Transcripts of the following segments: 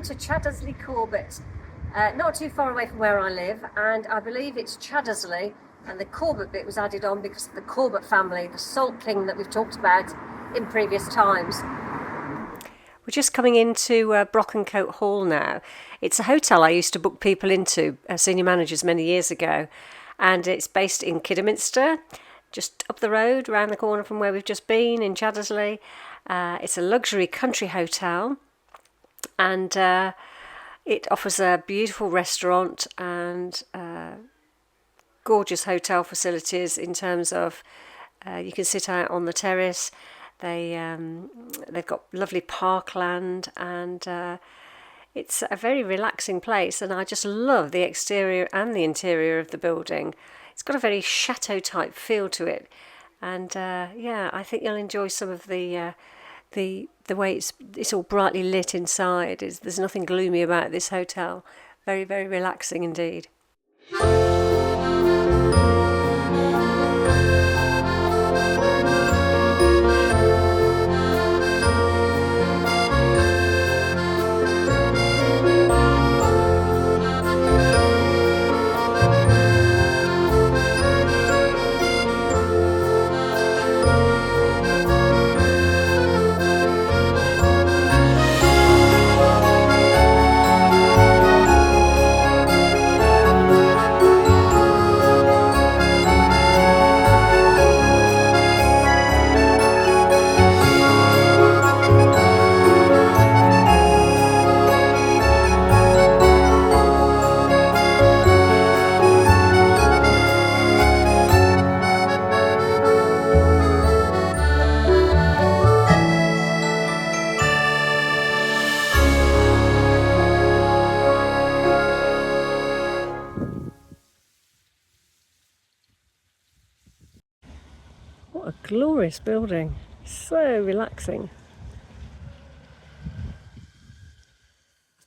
To Chaddesley Corbett, not too far away from where I live, and I believe it's Chaddesley, and the Corbett bit was added on because of the Corbett family, the salt king that we've talked about in previous times. We're just coming into Brockencote Hall now. It's a hotel I used to book people into, senior managers, many years ago, and it's based in Kidderminster, just up the road, around the corner from where we've just been in Chaddesley. It's a luxury country hotel, and it offers a beautiful restaurant and gorgeous hotel facilities in terms of you can sit out on the terrace. They've got lovely parkland, and it's a very relaxing place, and I just love the exterior and the interior of the building. It's got a very chateau type feel to it, and yeah, I think you'll enjoy some of the way it's all brightly lit inside. There's nothing gloomy about this hotel. Very, very relaxing indeed. What a glorious building, so relaxing.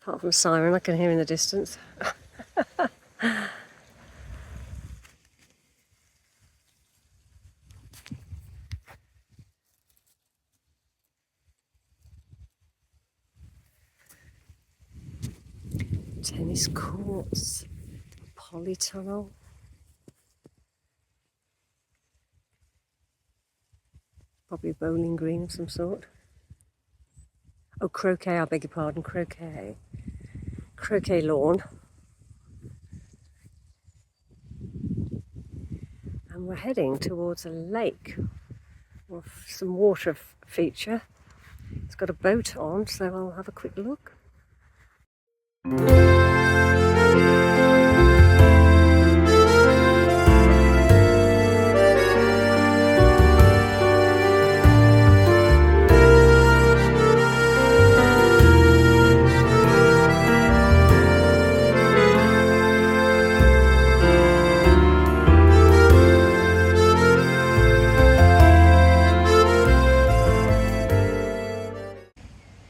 Apart from a siren I can hear in the distance. Tennis courts, polytunnel. Probably a bowling green of some sort. Oh, croquet, I beg your pardon, croquet. Croquet lawn. And we're heading towards a lake, or some water feature. It's got a boat on, so I'll have a quick look.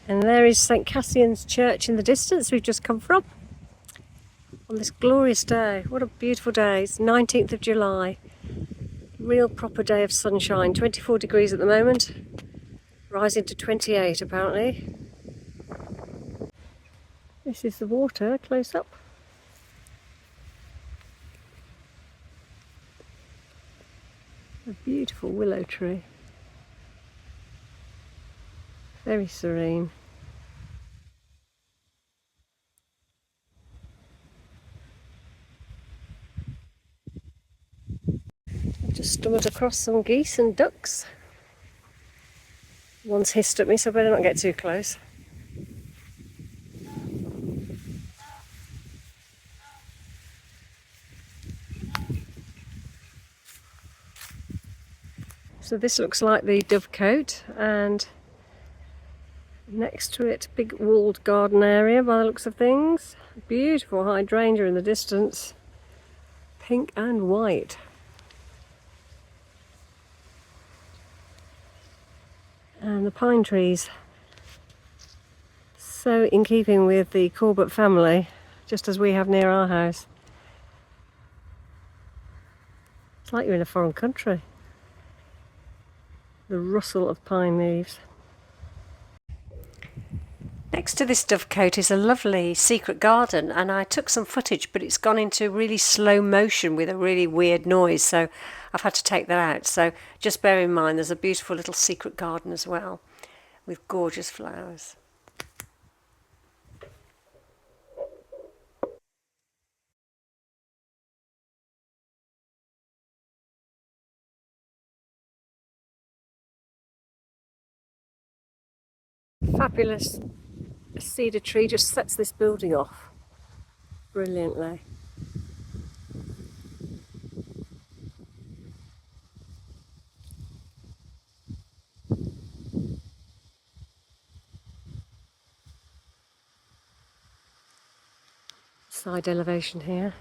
And there is St Cassian's Church in the distance we've just come from on this glorious day. What a beautiful day. It's 19th of July. Real proper day of sunshine. 24 degrees at the moment, rising to 28 apparently. This is the water close up. A beautiful willow tree. Very serene. I've just stumbled across some geese and ducks. One's hissed at me, so I better not get too close. So this looks like the Dovecote, and next to it, big walled garden area by the looks of things. Beautiful hydrangea in the distance, pink and white. And the pine trees, so in keeping with the Corbett family, just as we have near our house. It's like you're in a foreign country. The rustle of pine leaves. Next to this dovecote is a lovely secret garden, and I took some footage, but it's gone into really slow motion with a really weird noise, so I've had to take that out. So just bear in mind there's a beautiful little secret garden as well with gorgeous flowers. Fabulous cedar tree just sets this building off brilliantly. Side elevation here.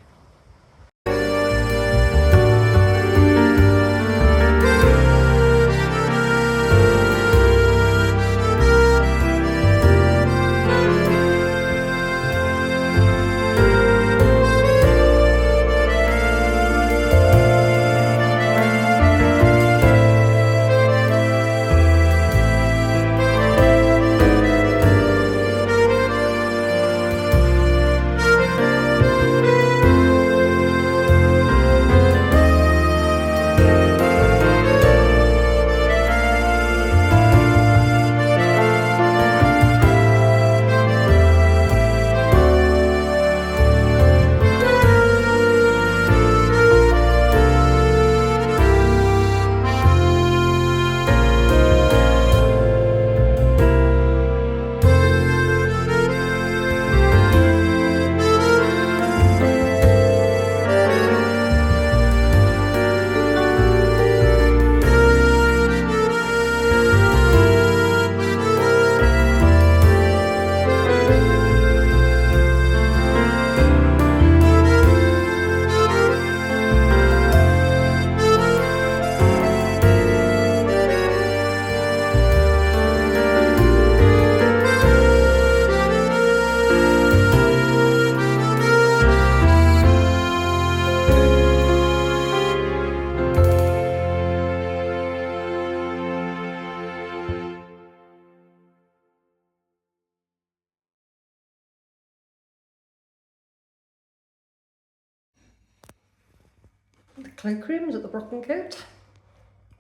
The cloakrooms at the Brockencote.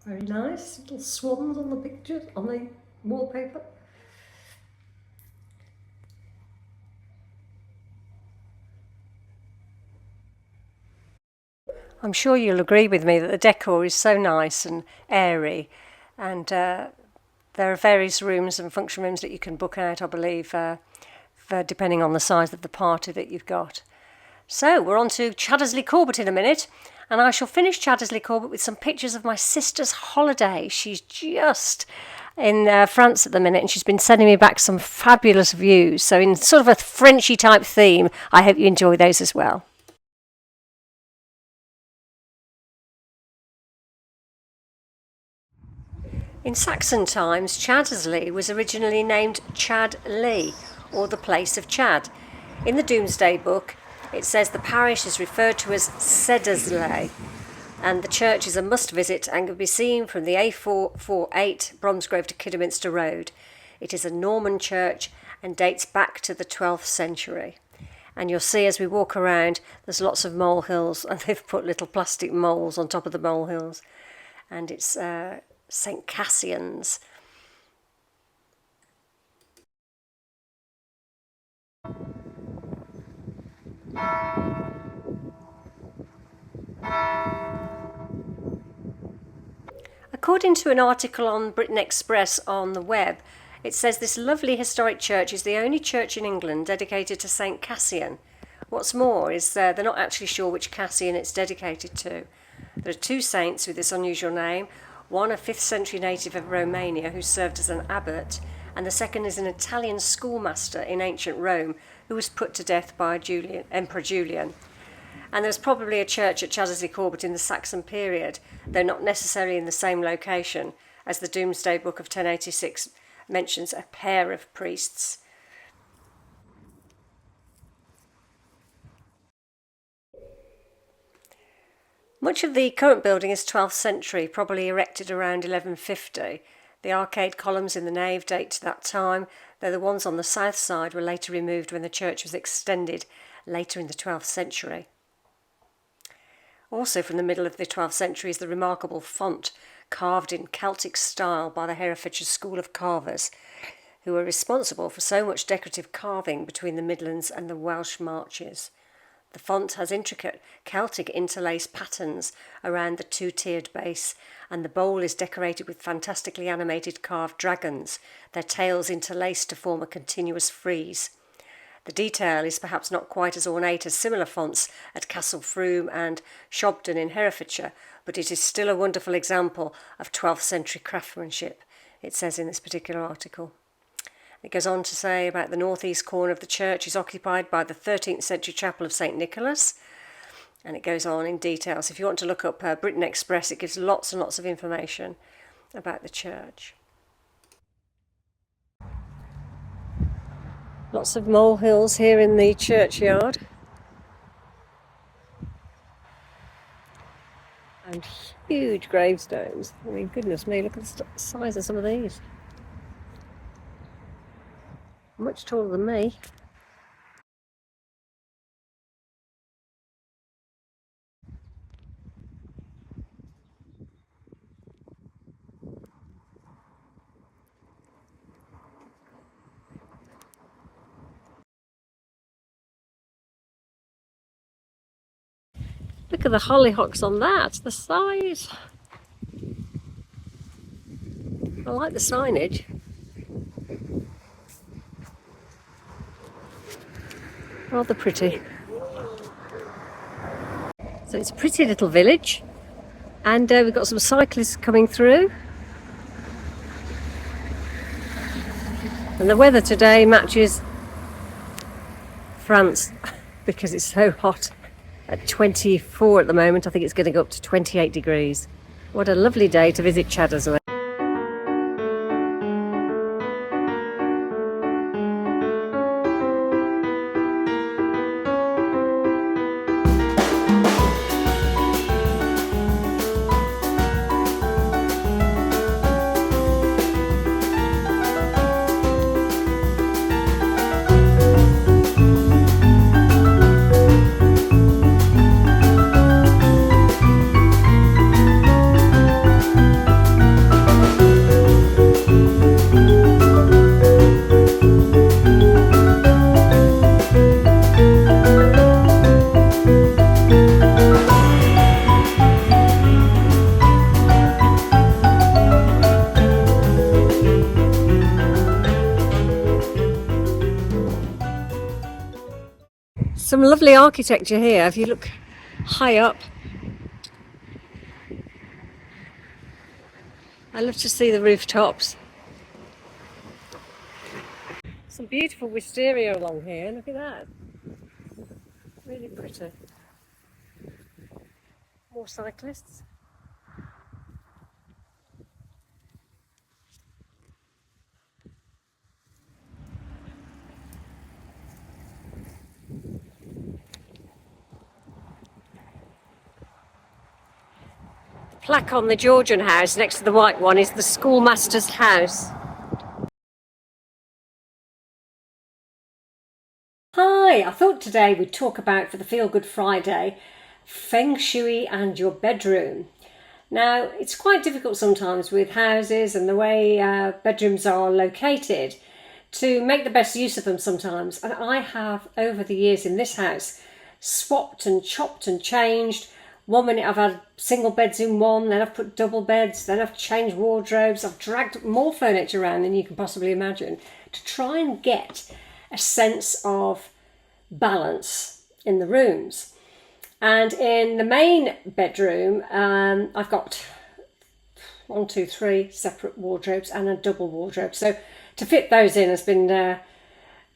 Very nice. Little swans on the pictures, on the wallpaper. I'm sure you'll agree with me that the decor is so nice and airy, and there are various rooms and function rooms that you can book out, I believe, depending on the size of the party that you've got. So we're on to Chaddesley Corbett in a minute, and I shall finish Chaddesley Corbett with some pictures of my sister's holiday. She's just in France at the minute, and she's been sending me back some fabulous views. So in sort of a Frenchy type theme, I hope you enjoy those as well. In Saxon times, Chaddesley was originally named Chaddesley, or the place of Chad. In the Domesday Book, it says the parish is referred to as Chaddesley, and the church is a must visit and can be seen from the A448 Bromsgrove to Kidderminster Road. It is a Norman church and dates back to the 12th century. And you'll see as we walk around, there's lots of molehills, and they've put little plastic moles on top of the molehills. And it's St. Cassian's. According to an article on Britain Express on the web, it says this lovely historic church is the only church in England dedicated to St. Cassian. What's more is they're not actually sure which Cassian it's dedicated to. There are two saints with this unusual name, one a 5th century native of Romania who served as an abbot, and the second is an Italian schoolmaster in ancient Rome who was put to death by Emperor Julian. And there's probably a church at Chaddesley Corbett in the Saxon period, though not necessarily in the same location, as the Domesday Book of 1086 mentions a pair of priests. Much of the current building is 12th century, probably erected around 1150. The arcade columns in the nave date to that time, though the ones on the south side were later removed when the church was extended later in the 12th century. Also from the middle of the 12th century is the remarkable font carved in Celtic style by the Herefordshire School of Carvers, who were responsible for so much decorative carving between the Midlands and the Welsh marches. The font has intricate Celtic interlaced patterns around the two-tiered base, and the bowl is decorated with fantastically animated carved dragons, their tails interlaced to form a continuous frieze. The detail is perhaps not quite as ornate as similar fonts at Castle Froome and Shobden in Herefordshire, but it is still a wonderful example of 12th century craftsmanship, it says in this particular article. It goes on to say about the northeast corner of the church is occupied by the 13th century chapel of St Nicholas, and it goes on in detail. So if you want to look up Britain Express, it gives lots and lots of information about the church. Lots of molehills here in the churchyard. And huge gravestones. I mean, goodness me, look at the size of some of these. Much taller than me. Look at the hollyhocks on that, the size. I like the signage. Rather pretty. So it's a pretty little village, and we've got some cyclists coming through. And the weather today matches France because it's so hot. At 24 at the moment, I think it's going to go up to 28 degrees. What a lovely day to visit Chaddesley. Some lovely architecture here if you look high up. I love to see the rooftops. Some beautiful wisteria along here, look at that. Really pretty. More cyclists. Plaque on the Georgian house next to the white one is the schoolmaster's house. Hi, I thought today we'd talk about, for the Feel Good Friday, Feng Shui and your bedroom. Now, it's quite difficult sometimes with houses and the way bedrooms are located to make the best use of them sometimes. And I have, over the years in this house, swapped and chopped and changed. One minute I've had single beds in one, then I've put double beds, then I've changed wardrobes, I've dragged more furniture around than you can possibly imagine to try and get a sense of balance in the rooms. And in the main bedroom, I've got 3 separate wardrobes and a double wardrobe. So to fit those in has been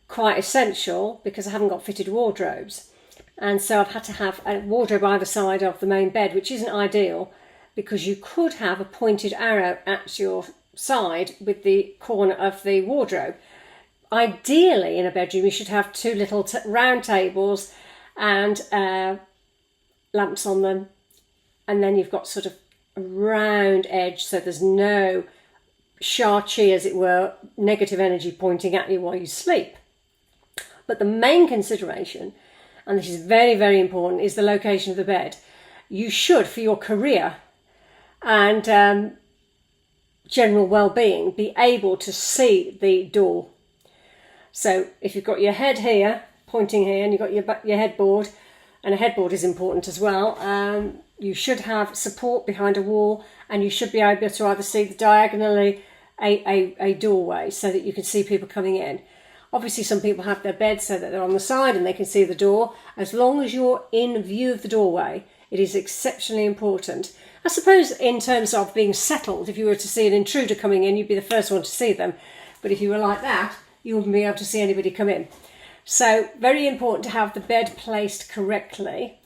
quite essential because I haven't got fitted wardrobes. And so I've had to have a wardrobe either side of the main bed, which isn't ideal because you could have a pointed arrow at your side with the corner of the wardrobe. Ideally, in a bedroom, you should have 2 little round tables and lamps on them. And then you've got sort of a round edge, so there's no sha qi, as it were, negative energy pointing at you while you sleep. But the main consideration, and this is very, very important, is the location of the bed. You should, for your career and general well-being, be able to see the door. So if you've got your head here, pointing here, and you've got your headboard, and a headboard is important as well, you should have support behind a wall, and you should be able to either see diagonally a doorway so that you can see people coming in. Obviously some people have their beds so that they're on the side and they can see the door. As long as you're in view of the doorway, it is exceptionally important. I suppose in terms of being settled, if you were to see an intruder coming in, you'd be the first one to see them. But if you were like that, you wouldn't be able to see anybody come in. So very important to have the bed placed correctly.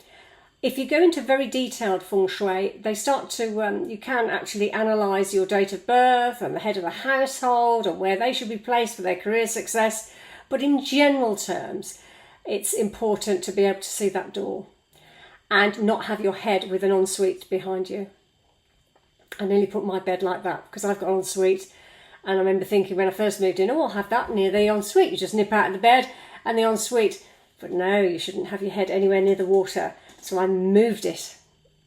If you go into very detailed Feng Shui, they start to, you can actually analyse your date of birth and the head of the household and where they should be placed for their career success. But in general terms, it's important to be able to see that door and not have your head with an ensuite behind you. I nearly put my bed like that because I've got an ensuite, and I remember thinking when I first moved in, oh, I'll have that near the ensuite. You just nip out of the bed and the ensuite. But no, you shouldn't have your head anywhere near the water. So I moved it,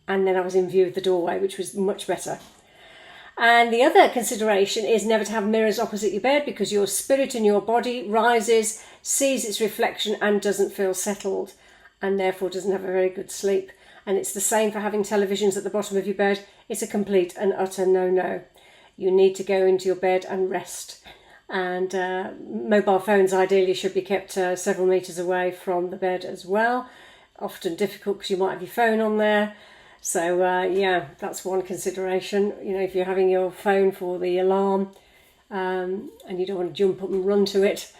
and then I was in view of the doorway, which was much better. And the other consideration is never to have mirrors opposite your bed, because your spirit in your body rises, sees its reflection and doesn't feel settled, and therefore doesn't have a very good sleep. And it's the same for having televisions at the bottom of your bed. It's a complete and utter no-no. You need to go into your bed and rest. And mobile phones ideally should be kept several metres away from the bed as well. Often difficult because you might have your phone on there. So yeah, that's one consideration. You know, if you're having your phone for the alarm and you don't want to jump up and run to it,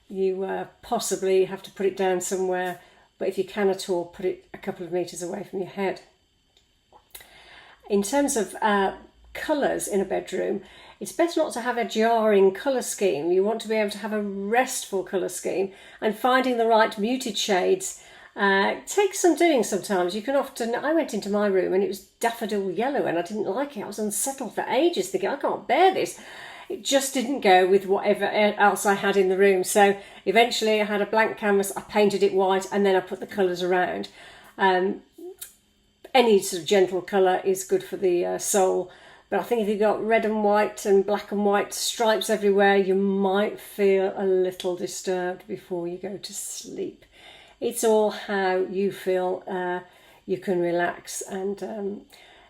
you possibly have to put it down somewhere. But if you can at all, put it a couple of metres away from your head. In terms of colours in a bedroom, it's best not to have a jarring colour scheme. You want to be able to have a restful colour scheme, and finding the right muted shades takes some doing sometimes. You can often, I went into my room and it was daffodil yellow and I didn't like it. I was unsettled for ages thinking, I can't bear this. It just didn't go with whatever else I had in the room. So eventually I had a blank canvas, I painted it white, and then I put the colours around. Any sort of gentle colour is good for the soul. But I think if you've got red and white and black and white stripes everywhere, you might feel a little disturbed before you go to sleep. It's all how you feel you can relax, and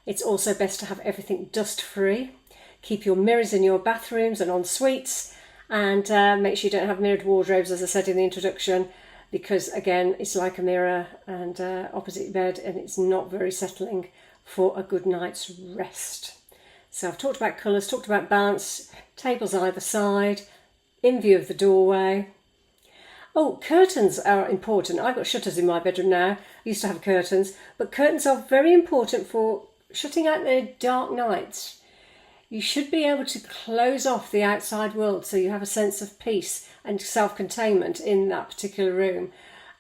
it's also best to have everything dust free. Keep your mirrors in your bathrooms and en suites, and make sure you don't have mirrored wardrobes, as I said in the introduction, because again it's like a mirror and opposite your bed, and it's not very settling for a good night's rest. So I've talked about colours, talked about balance, tables either side, in view of the doorway. Oh, curtains are important. I've got shutters in my bedroom now. I used to have curtains, but curtains are very important for shutting out the dark nights. You should be able to close off the outside world so you have a sense of peace and self-containment in that particular room.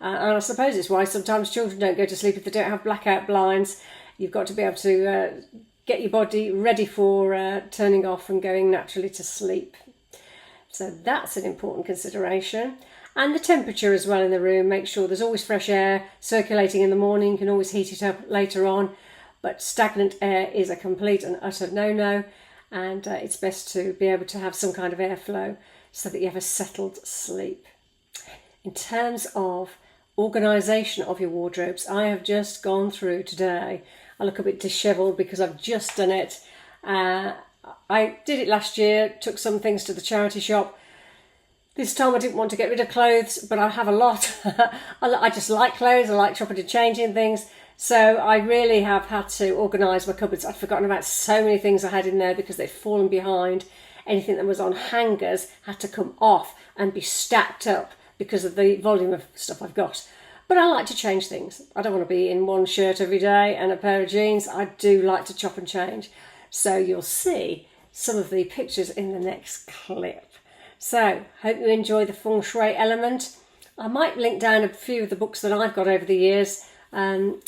And I suppose it's why sometimes children don't go to sleep if they don't have blackout blinds. You've got to be able to get your body ready for turning off and going naturally to sleep. So that's an important consideration. And the temperature as well in the room. Make sure there's always fresh air circulating in the morning. You can always heat it up later on. But stagnant air is a complete and utter no-no. And it's best to be able to have some kind of airflow so that you have a settled sleep. In terms of organisation of your wardrobes, I have just gone through today. I look a bit dishevelled because I've just done it. I did it last year, took some things to the charity shop. This time I didn't want to get rid of clothes, but I have a lot. I just like clothes, I like chopping and changing things. So I really have had to organise my cupboards. I'd forgotten about so many things I had in there because they'd fallen behind. Anything that was on hangers had to come off and be stacked up because of the volume of stuff I've got. But I like to change things. I don't want to be in one shirt every day and a pair of jeans. I do like to chop and change. So you'll see some of the pictures in the next clip. So, hope you enjoy the Feng Shui element. I might link down a few of the books that I've got over the years.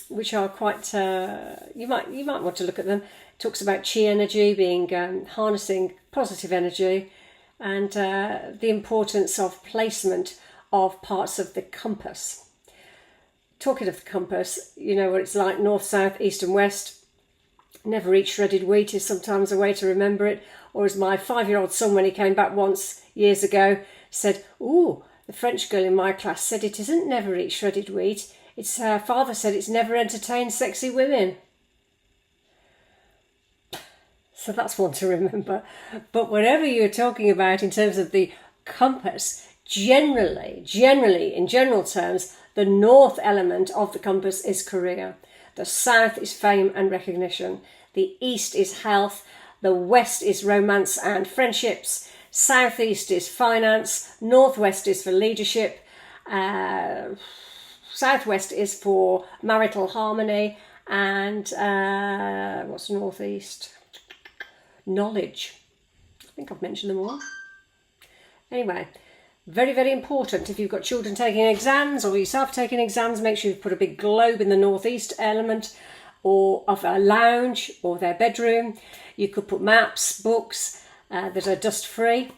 which are quite, you might want to look at them. It talks about chi energy being harnessing positive energy, and the importance of placement of parts of the compass. Talking of the compass, you know what it's like: north, south, east and west. Never eat shredded wheat is sometimes a way to remember it. Or as my 5-year-old son, when he came back once years ago, said, "Ooh, the French girl in my class said it isn't never eat shredded wheat. It's her father said it's never entertain sexy women." So that's one to remember. But whatever you're talking about in terms of the compass, generally, in general terms, the north element of the compass is career. The south is fame and recognition. The east is health. The west is romance and friendships. Southeast is finance. Northwest is for leadership. Southwest is for marital harmony. And what's northeast? Knowledge. I think I've mentioned them all. Anyway, very, very important. If you've got children taking exams or yourself taking exams, make sure you've put a big globe in the northeast element, or of a lounge or their bedroom. You could put maps, books that are dust free.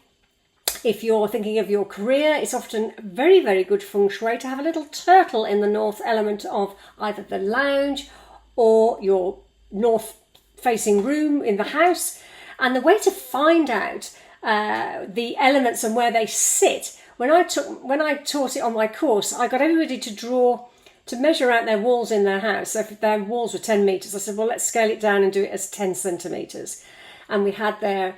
If you're thinking of your career, it's often very, very good feng shui to have a little turtle in the north element of either the lounge or your north facing room in the house. And the way to find out the elements and where they sit, when I taught it on my course, I got everybody to measure out their walls in their house. So if their walls were 10 metres, I said, well, let's scale it down and do it as 10 centimetres. And we had their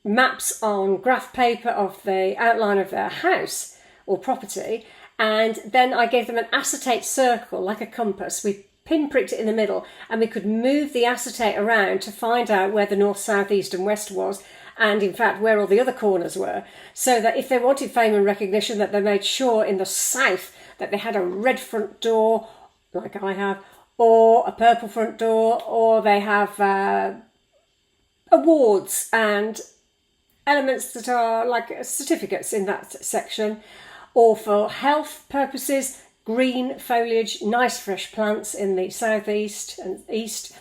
maps on graph paper of the outline of their house or property. And then I gave them an acetate circle, like a compass. We pinpricked it in the middle, and we could move the acetate around to find out where the north, south, east and west was, and in fact where all the other corners were, so that if they wanted fame and recognition, that they made sure in the south that they had a red front door, like I have, or a purple front door, or they have awards and elements that are like certificates in that section, or for health purposes, green foliage, nice fresh plants in the southeast and east,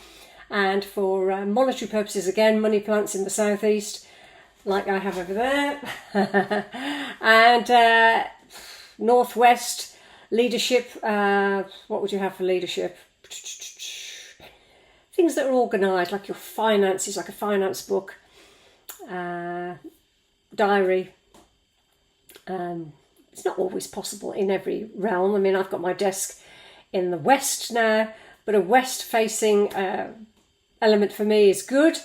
and for monetary purposes, again, money plants in the southeast, like I have over there. And northwest, leadership. What would you have for leadership? Things that are organised, like your finances, like a finance book, diary. It's not always possible in every realm. I mean, I've got my desk in the west now, but a west-facing element for me is good,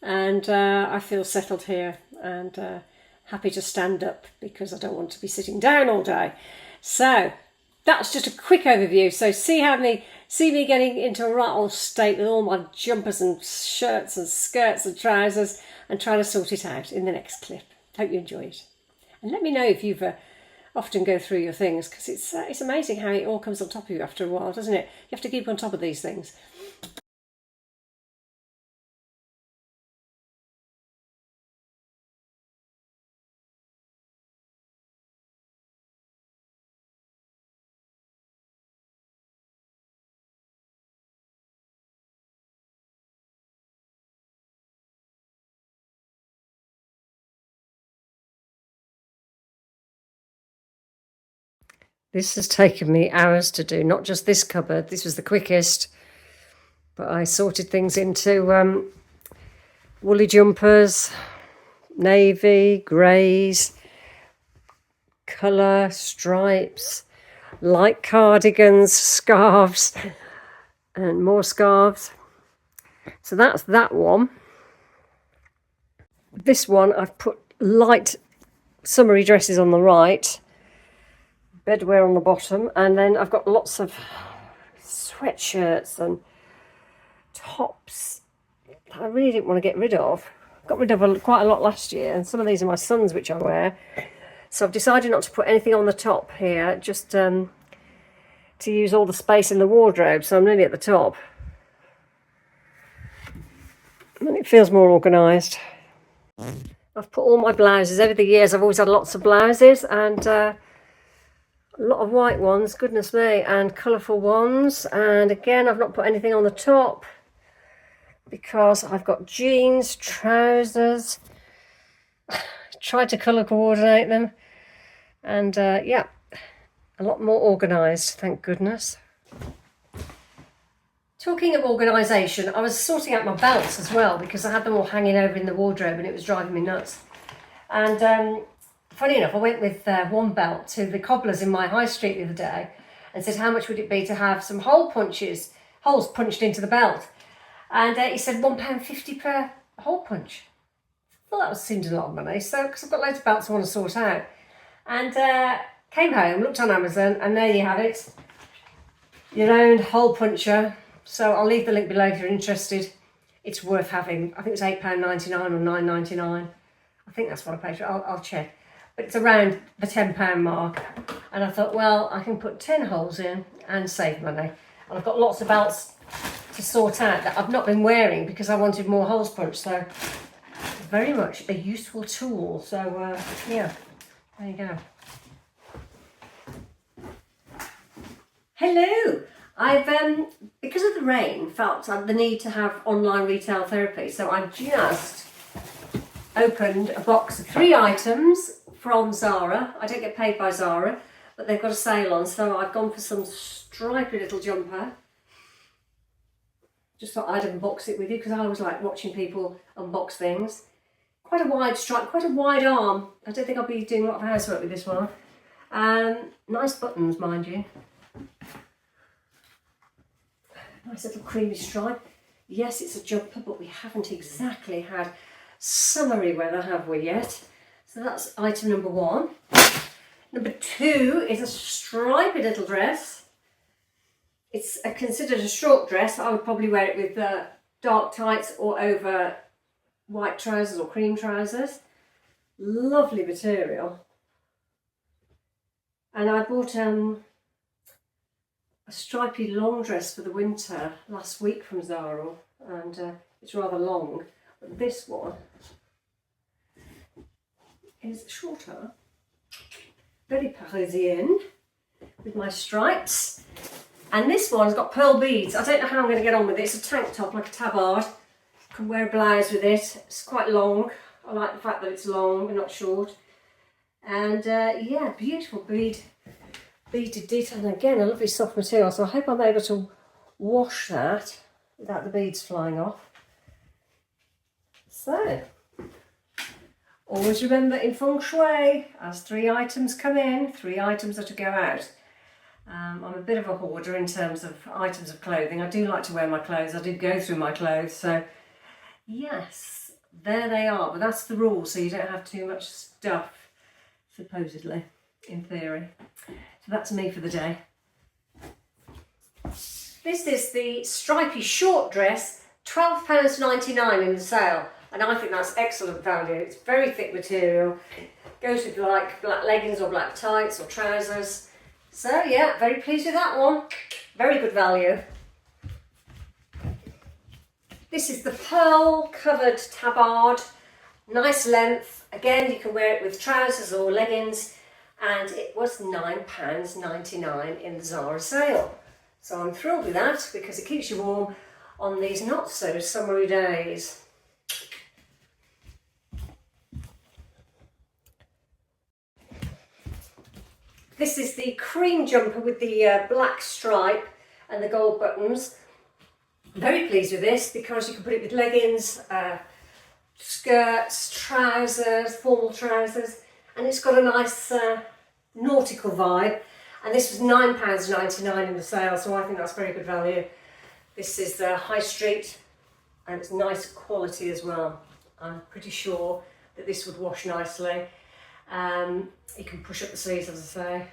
and I feel settled here and happy to stand up because I don't want to be sitting down all day. So that's just a quick overview. So see me getting into a right old state with all my jumpers and shirts and skirts and trousers, and trying to sort it out in the next clip. Hope you enjoy it, and let me know if you've often go through your things, because it's amazing how it all comes on top of you after a while, doesn't it? You have to keep on top of these things. This has taken me hours to do, not just this cupboard. This was the quickest, but I sorted things into woolly jumpers, navy, greys, colour, stripes, light cardigans, scarves, and more scarves. So that's that one. This one, I've put light summery dresses on the right, bedwear on the bottom, and then I've got lots of sweatshirts and tops that I really didn't want to get rid of. Got rid of quite a lot last year, and some of these are my son's, which I wear. So I've decided not to put anything on the top here, just to use all the space in the wardrobe, so I'm nearly at the top. And it feels more organised. I've put all my blouses. Over the years I've always had lots of blouses, and A lot of white ones, goodness me, and colourful ones. And again, I've not put anything on the top because I've got jeans, trousers. Tried to colour coordinate them. And yeah, a lot more organised, thank goodness. Talking of organisation, I was sorting out my belts as well because I had them all hanging over in the wardrobe and it was driving me nuts. And funny enough, I went with one belt to the cobblers in my high street the other day and said, how much would it be to have some holes punched into the belt? And he said £1.50 per hole punch. I thought that seemed a lot of money, so because I've got loads of belts I want to sort out. And came home, looked on Amazon, and there you have it. Your own hole puncher. So I'll leave the link below if you're interested. It's worth having. I think it's £8.99 or £9.99. I think that's what I paid for it. I'll check. But it's around the £10 mark. And I thought, well, I can put 10 holes in and save money. And I've got lots of belts to sort out that I've not been wearing because I wanted more holes punched. So very much a useful tool. So yeah, there you go. Hello. I've, because of the rain, felt the need to have online retail therapy. So I've just opened a box of 3 items from Zara. I don't get paid by Zara, but they've got a sale on. So I've gone for some stripy little jumper. Just thought I'd unbox it with you because I always like watching people unbox things. Quite a wide stripe, quite a wide arm. I don't think I'll be doing a lot of housework with this one. Nice buttons, mind you. Nice little creamy stripe. Yes, it's a jumper, but we haven't exactly had summery weather, have we yet? So that's item number 1. Number 2 is a stripy little dress. It's considered a short dress. I would probably wear it with dark tights or over white trousers or cream trousers. Lovely material. And I bought a stripy long dress for the winter last week from Zara, and it's rather long, but this one is shorter, very Parisienne, with my stripes, and this one's got pearl beads. I don't know how I'm going to get on with it. It's a tank top, like a tabard. You can wear a blouse with it. It's quite long. I like the fact that it's long and not short, and yeah, beautiful beaded detail, and again a lovely soft material, so I hope I'm able to wash that without the beads flying off. So always remember in Feng Shui, as 3 items come in, 3 items are to go out. I'm a bit of a hoarder in terms of items of clothing. I do like to wear my clothes. I do go through my clothes, so yes, there they are, but that's the rule, so you don't have too much stuff, supposedly, in theory. So that's me for the day. This is the stripy short dress, £12.99 in the sale, and I think that's excellent value. It's very thick material, goes with like black leggings or black tights or trousers. So yeah, very pleased with that one. Very good value. This is the pearl covered tabard, nice length. Again, you can wear it with trousers or leggings. And it was £9.99 in the Zara sale. So I'm thrilled with that because it keeps you warm on these not so summery days. This is the cream jumper with the black stripe and the gold buttons. I'm very pleased with this because you can put it with leggings, skirts, trousers, formal trousers, and it's got a nice nautical vibe, and this was £9.99 in the sale, so I think that's very good value. This is the high street and it's nice quality as well. I'm pretty sure that this would wash nicely. You can push up the sleeves, as I say.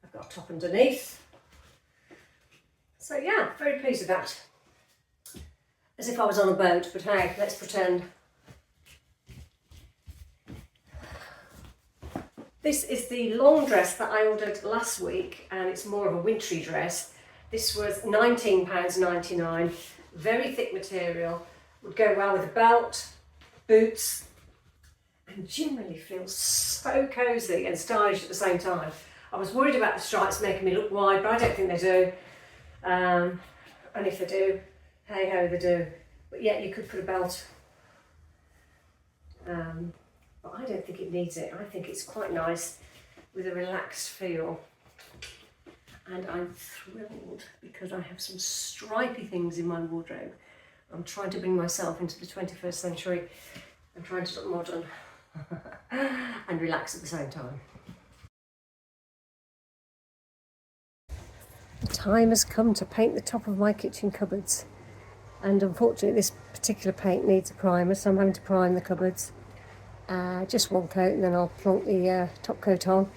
I've got a top underneath. So yeah, very pleased with that. As if I was on a boat, but hey, let's pretend. This is the long dress that I ordered last week, and it's more of a wintry dress. This was £19.99, very thick material, would go well with a belt, boots, and generally feels so cosy and stylish at the same time. I was worried about the stripes making me look wide, but I don't think they do. And if they do, hey ho, they do. But yeah, you could put a belt. But I don't think it needs it. I think it's quite nice with a relaxed feel. And I'm thrilled because I have some stripy things in my wardrobe. I'm trying to bring myself into the 21st century. I'm trying to look modern and relax at the same time. The time has come to paint the top of my kitchen cupboards. And unfortunately this particular paint needs a primer, so I'm having to prime the cupboards. Just one coat and then I'll plonk the top coat on.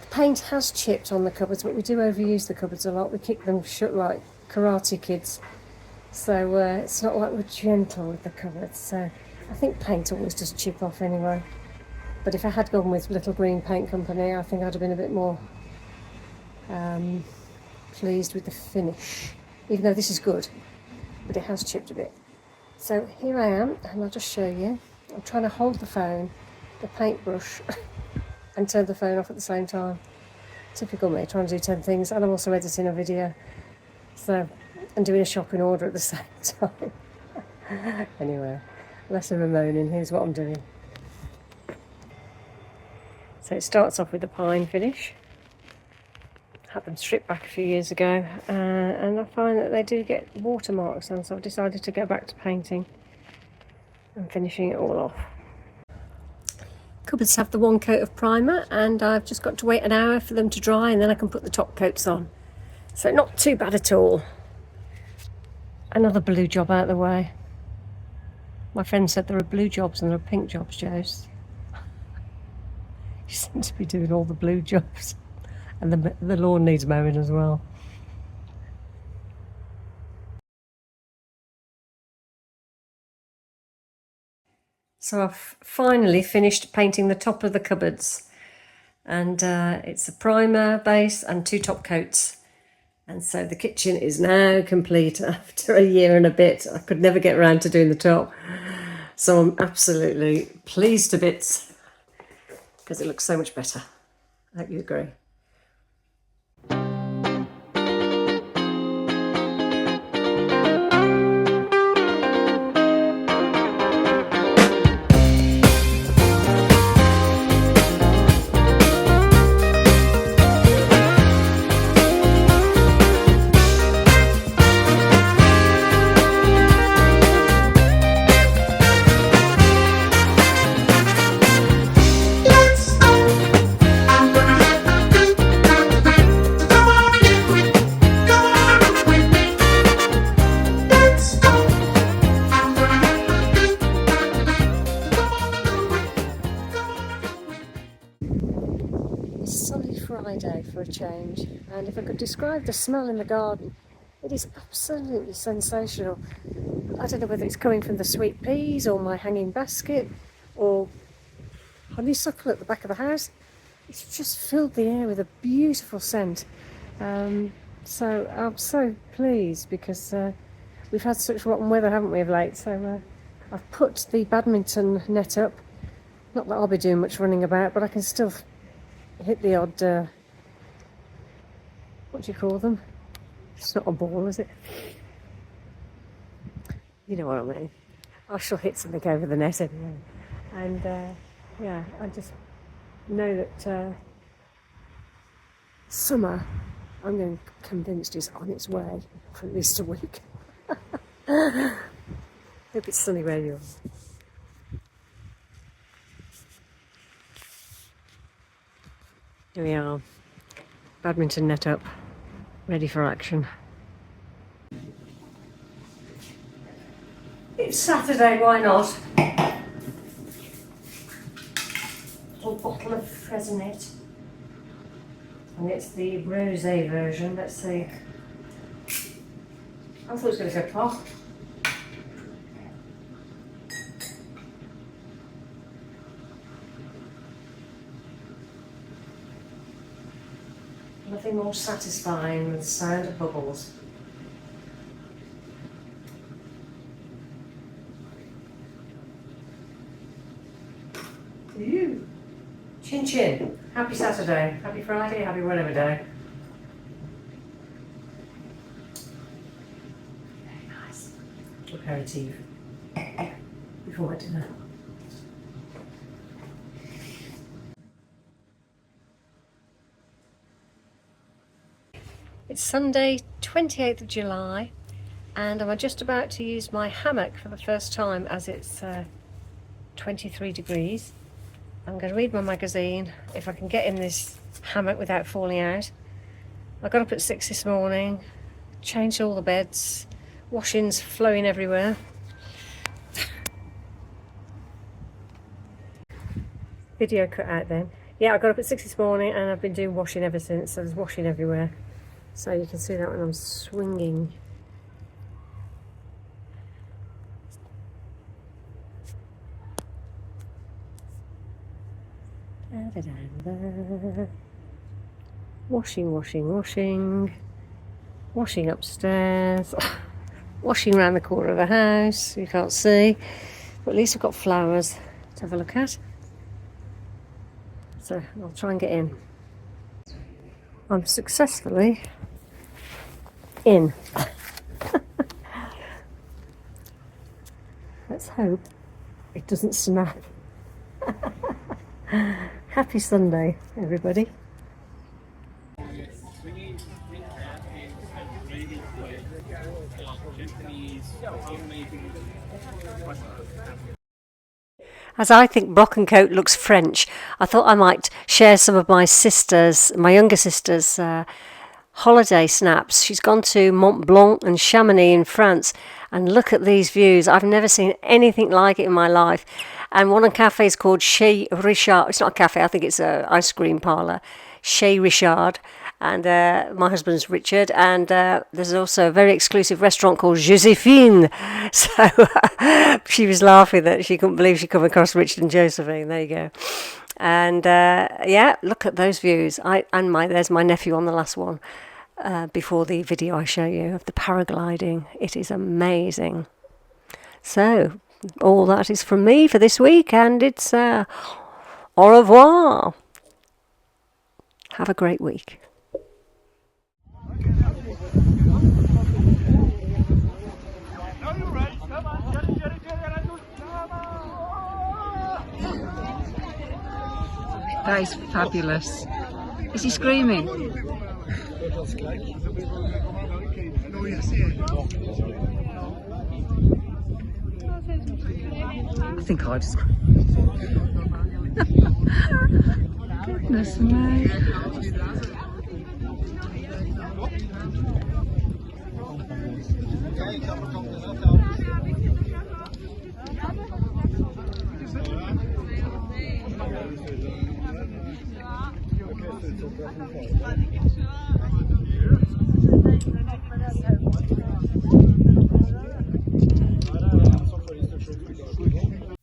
The paint has chipped on the cupboards, but we do overuse the cupboards a lot. We kick them shut like karate kids. So it's not like we're gentle with the cupboards. So I think paint always does chip off anyway. But if I had gone with Little Green Paint Company, I think I'd have been a bit more pleased with the finish. Even though this is good, but it has chipped a bit. So here I am, and I'll just show you. I'm trying to hold the phone, the paintbrush, and turn the phone off at the same time. Typical me, trying to do 10 things, and I'm also editing a video. So, and doing a shopping order at the same time. Anyway, less of a moaning, here's what I'm doing. So it starts off with a pine finish. Had them stripped back a few years ago, and I find that they do get watermarks on, so I've decided to go back to painting and finishing it all off. Cupboards have the one coat of primer, and I've just got to wait an hour for them to dry, and then I can put the top coats on. So not too bad at all. Another blue job out of the way. My friend said there are blue jobs and there are pink jobs, Joes. You seem to be doing all the blue jobs. And the lawn needs mowing as well. So I've finally finished painting the top of the cupboards. And it's a primer base and 2 top coats. And so the kitchen is now complete after a year and a bit. I could never get around to doing the top. So I'm absolutely pleased to bits because it looks so much better. I hope you agree. Friday for a change, and if I could describe the smell in the garden, it is absolutely sensational. I don't know whether it's coming from the sweet peas or my hanging basket or honeysuckle at the back of the house. It's just filled the air with a beautiful scent. So I'm so pleased because we've had such rotten weather, haven't we, of late? So I've put the badminton net up. Not that I'll be doing much running about, but I can still hit the odd, what do you call them? It's not a ball, is it? You know what I mean. I shall hit something over the net anyway. And yeah, I just know that summer, I'm going convinced, is on its way for at least a week. Hope it's sunny where you are. Here we are, badminton net up, ready for action. It's Saturday, why not? A bottle of Fresnit, and it's the rosé version. Let's see. I thought it was going to go pop. Nothing more satisfying than the sound of bubbles. Ew. Chin chin. Happy Saturday, happy Friday, happy whatever day. Very nice. Aperitif before dinner. It's Sunday, 28th of July, and I'm just about to use my hammock for the first time as it's 23 degrees. I'm going to read my magazine if I can get in this hammock without falling out. I got up at 6 this morning, changed all the beds, washings flowing everywhere. Video cut out then. Yeah, I got up at 6 this morning and I've been doing washing ever since. So there's washing everywhere. So you can see that when I'm swinging. Washing, washing, washing. Washing upstairs. Washing around the corner of the house. You can't see. But at least I've got flowers to have a look at. So I'll try and get in. I'm successfully in. Let's hope it doesn't snap. Happy Sunday, everybody. As I think Brockencote looks French, I thought I might share some of my sister's, my younger sister's holiday snaps. She's gone to Mont Blanc and Chamonix in France, and look at these views. I've never seen anything like it in my life. And one of the cafes called Chez Richard. It's not a cafe, I think it's an ice cream parlour. Chez Richard. And my husband's Richard, and there's also a very exclusive restaurant called Josephine. So she was laughing that she couldn't believe she'd come across Richard and Josephine. There you go. And yeah, look at those views. There's my nephew on the last one before the video I show you of the paragliding. It is amazing. So all that is from me for this week, and it's au revoir. Have a great week. That is fabulous. Is he screaming? I think I'd scream. Goodness me.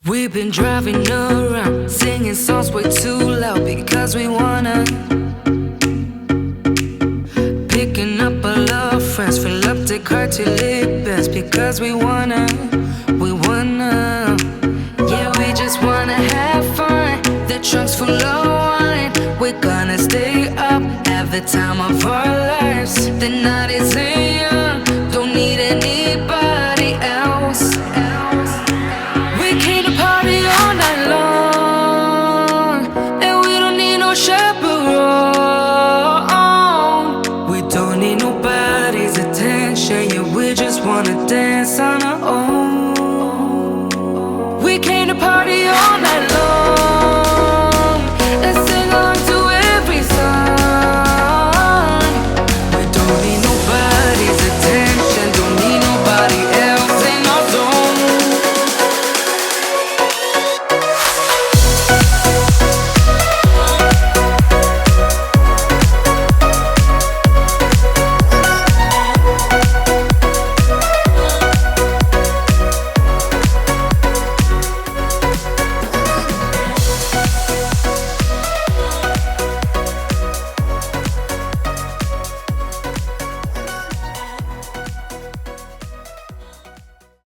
We've been driving around, singing songs way too loud because we wanna. Picking up our love friends, fill up the car till it bends because we wanna. Yeah, we just wanna have fun. The trunk's full of wine. We're gonna stay up, have the time of our lives. The night is young, don't need anybody else. We came to party all night long, and we don't need no chaperone. We don't need nobody's attention, yeah, we just wanna dance.